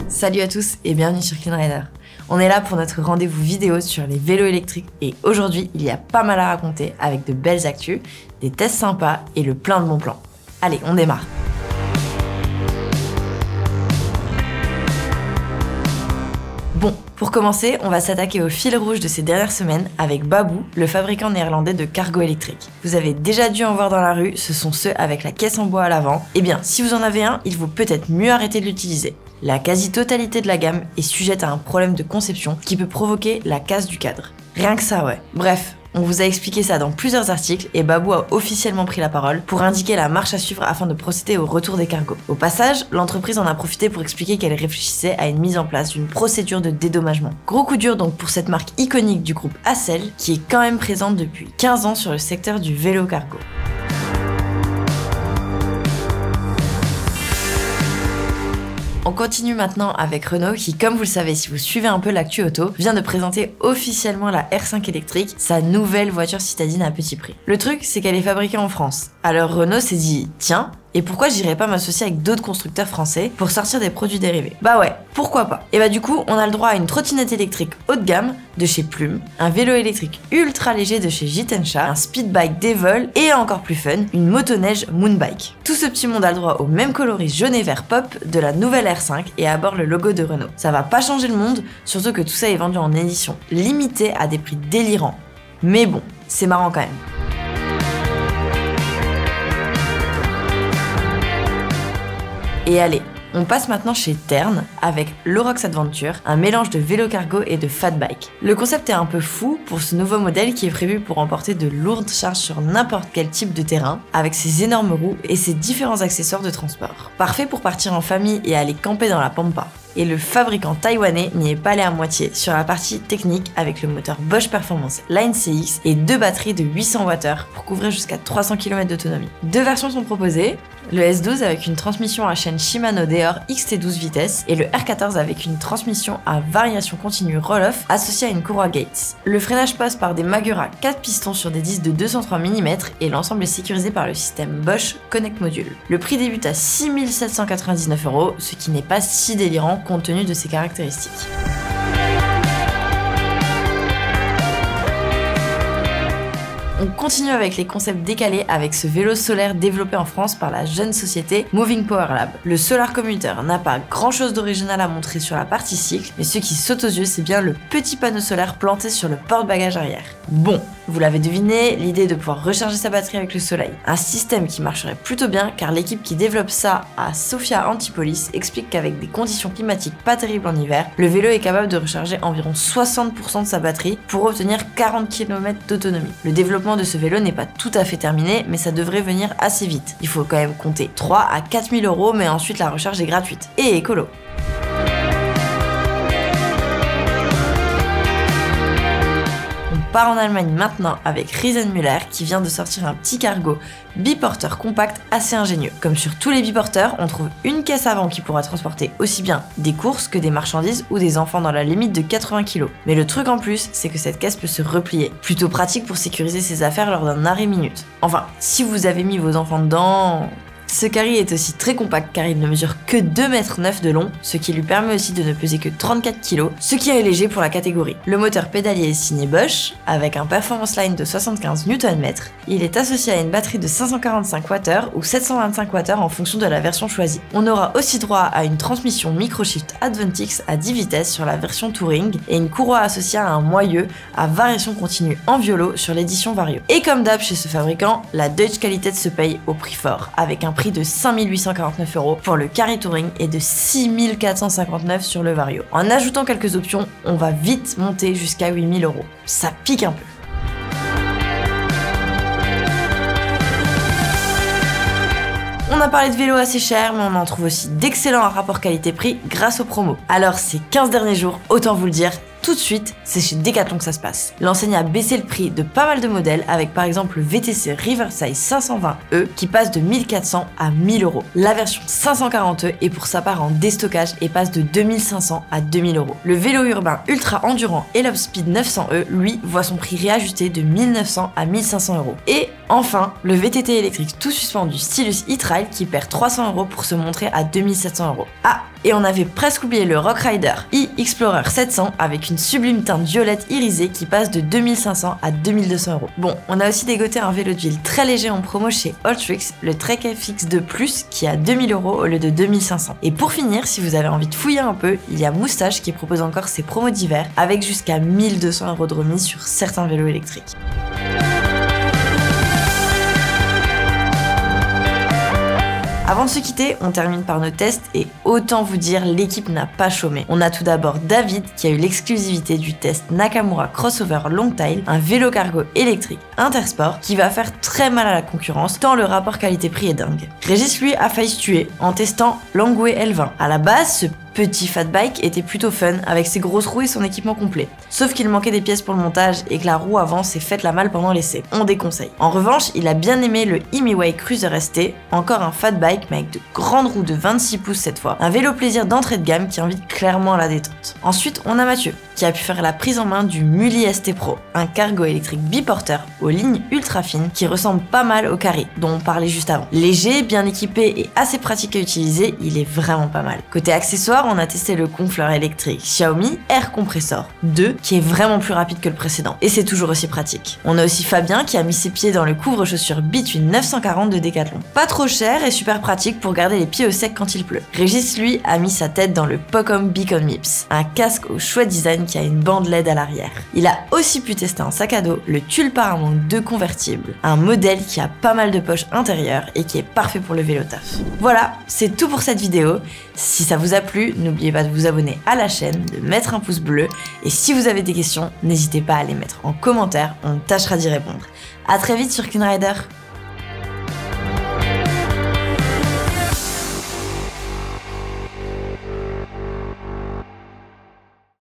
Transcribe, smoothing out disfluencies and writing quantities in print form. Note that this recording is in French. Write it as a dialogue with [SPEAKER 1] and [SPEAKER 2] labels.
[SPEAKER 1] Salut à tous et bienvenue sur Clean Rider. On est là pour notre rendez-vous vidéo sur les vélos électriques et aujourd'hui il y a pas mal à raconter avec de belles actus, des tests sympas et le plein de bons plans. Allez, on démarre. Bon, pour commencer, on va s'attaquer au fil rouge de ces dernières semaines avec Baboo, le fabricant néerlandais de cargo électriques. Vous avez déjà dû en voir dans la rue, ce sont ceux avec la caisse en bois à l'avant. Eh bien, si vous en avez un, il vaut peut-être mieux arrêter de l'utiliser. La quasi-totalité de la gamme est sujette à un problème de conception qui peut provoquer la casse du cadre. Rien que ça, ouais. Bref, on vous a expliqué ça dans plusieurs articles et Baboo a officiellement pris la parole pour indiquer la marche à suivre afin de procéder au retour des cargos. Au passage, l'entreprise en a profité pour expliquer qu'elle réfléchissait à une mise en place d'une procédure de dédommagement. Gros coup dur donc pour cette marque iconique du groupe Accel qui est quand même présente depuis 15 ans sur le secteur du vélo cargo. On continue maintenant avec Renault qui, comme vous le savez si vous suivez un peu l'actu auto, vient de présenter officiellement la R5 électrique, sa nouvelle voiture citadine à petit prix. Le truc, c'est qu'elle est fabriquée en France. Alors Renault s'est dit, tiens, et pourquoi j'irais pas m'associer avec d'autres constructeurs français pour sortir des produits dérivés? Bah ouais, pourquoi pas? Et bah du coup, on a le droit à une trottinette électrique haut de gamme de chez Plume, un vélo électrique ultra léger de chez Jitensha, un speedbike Devol et encore plus fun, une motoneige Moonbike. Tout ce petit monde a le droit au même coloris jaune et vert pop de la nouvelle R5 et à bord le logo de Renault. Ça va pas changer le monde, surtout que tout ça est vendu en édition limitée à des prix délirants. Mais bon, c'est marrant quand même. Et allez, on passe maintenant chez Tern avec l'Orox Adventure, un mélange de vélo cargo et de fat bike. Le concept est un peu fou pour ce nouveau modèle qui est prévu pour emporter de lourdes charges sur n'importe quel type de terrain, avec ses énormes roues et ses différents accessoires de transport. Parfait pour partir en famille et aller camper dans la pampa. Et le fabricant taïwanais n'y est pas allé à moitié sur la partie technique avec le moteur Bosch Performance Line CX et deux batteries de 800 Wh pour couvrir jusqu'à 300 km d'autonomie. Deux versions sont proposées, le S12 avec une transmission à chaîne Shimano Deore XT12 vitesses et le R14 avec une transmission à variation continue roll-off associée à une courroie Gates. Le freinage passe par des Magura 4 pistons sur des disques de 203 mm et l'ensemble est sécurisé par le système Bosch Connect Module. Le prix débute à 6 799 €, ce qui n'est pas si délirant compte tenu de ses caractéristiques. On continue avec les concepts décalés avec ce vélo solaire développé en France par la jeune société Moving Power Lab. Le Solar Commuter n'a pas grand chose d'original à montrer sur la partie cycle, mais ce qui saute aux yeux c'est bien le petit panneau solaire planté sur le porte-bagages arrière. Bon, vous l'avez deviné, l'idée est de pouvoir recharger sa batterie avec le soleil. Un système qui marcherait plutôt bien car l'équipe qui développe ça à Sofia Antipolis explique qu'avec des conditions climatiques pas terribles en hiver, le vélo est capable de recharger environ 60% de sa batterie pour obtenir 40 km d'autonomie. Le développement de ce vélo n'est pas tout à fait terminé, mais ça devrait venir assez vite. Il faut quand même compter 3 à 4 000 €, mais ensuite la recharge est gratuite et écolo. On part en Allemagne maintenant avec Riesenmüller qui vient de sortir un petit cargo biporteur compact assez ingénieux. Comme sur tous les biporteurs, on trouve une caisse avant qui pourra transporter aussi bien des courses que des marchandises ou des enfants dans la limite de 80 kg. Mais le truc en plus, c'est que cette caisse peut se replier. Plutôt pratique pour sécuriser ses affaires lors d'un arrêt minute. Enfin, si vous avez mis vos enfants dedans... Ce carry est aussi très compact car il ne mesure que 2,9 m de long, ce qui lui permet aussi de ne peser que 34 kg, ce qui est léger pour la catégorie. Le moteur pédalier est signé Bosch, avec un Performance Line de 75 Nm. Il est associé à une batterie de 545 Wh ou 725 Wh en fonction de la version choisie. On aura aussi droit à une transmission Microshift Adventix à 10 vitesses sur la version Touring et une courroie associée à un moyeu à variation continue en violo sur l'édition Vario. Et comme d'hab chez ce fabricant, la Deutsche Qualität se paye au prix fort, avec un prix de 5 849 € pour le Carry Touring et de 6 459 € sur le Vario. En ajoutant quelques options, on va vite monter jusqu'à 8 000 €. Ça pique un peu. On a parlé de vélos assez chers, mais on en trouve aussi d'excellents rapports qualité-prix grâce aux promos. Alors ces 15 derniers jours, autant vous le dire, tout de suite, c'est chez Decathlon que ça se passe. L'enseigne a baissé le prix de pas mal de modèles avec par exemple le VTC Riverside 520e qui passe de 1400 à 1000 €. La version 540e est pour sa part en déstockage et passe de 2500 à 2000 €. Le vélo urbain ultra endurant Elop Speed 900e, lui, voit son prix réajusté de 1900 à 1500 €. Et Enfin, le VTT électrique tout suspendu Stylus e-Trail qui perd 300 € pour se montrer à 2700 €. Ah, et on avait presque oublié le Rock Rider e-Explorer 700 avec une sublime teinte violette irisée qui passe de 2500 à 2200 €. Bon, on a aussi dégoté un vélo de ville très léger en promo chez Alltricks, le Trek FX2 Plus qui a 2000 € au lieu de 2500. Et pour finir, si vous avez envie de fouiller un peu, il y a Moustache qui propose encore ses promos d'hiver avec jusqu'à 1200 € de remise sur certains vélos électriques. Avant de se quitter, on termine par nos tests et autant vous dire, l'équipe n'a pas chômé. On a tout d'abord David qui a eu l'exclusivité du test Nakamura Crossover Longtail, un vélo cargo électrique intersport qui va faire très mal à la concurrence tant le rapport qualité-prix est dingue. Régis lui a failli se tuer en testant Langway L20. À la base, ce petit fat bike était plutôt fun avec ses grosses roues et son équipement complet. Sauf qu'il manquait des pièces pour le montage et que la roue avant s'est faite la malle pendant l'essai. On déconseille. En revanche, il a bien aimé le Imiway Cruiser ST, encore un fat bike mais avec de grandes roues de 26 pouces cette fois. Un vélo plaisir d'entrée de gamme qui invite clairement à la détente. Ensuite, on a Mathieu qui a pu faire la prise en main du Muli ST Pro, un cargo électrique biporteur aux lignes ultra fines qui ressemble pas mal au Carry dont on parlait juste avant. Léger, bien équipé et assez pratique à utiliser, il est vraiment pas mal. Côté accessoires, on a testé le gonfleur électrique Xiaomi Air Compressor 2 qui est vraiment plus rapide que le précédent et c'est toujours aussi pratique. On a aussi Fabien qui a mis ses pieds dans le couvre-chaussures Between 940 de Decathlon. Pas trop cher et super pratique pour garder les pieds au sec quand il pleut. Régis lui a mis sa tête dans le Pocom Beacon Mips, un casque au chouette design qui a une bande LED à l'arrière. Il a aussi pu tester un sac à dos, le Tulle Paramount 2 convertible, un modèle qui a pas mal de poches intérieures et qui est parfait pour le vélo taf. Voilà, c'est tout pour cette vidéo. Si ça vous a plu, n'oubliez pas de vous abonner à la chaîne, de mettre un pouce bleu et si vous avez des questions, n'hésitez pas à les mettre en commentaire, on tâchera d'y répondre. À très vite sur Kunrider.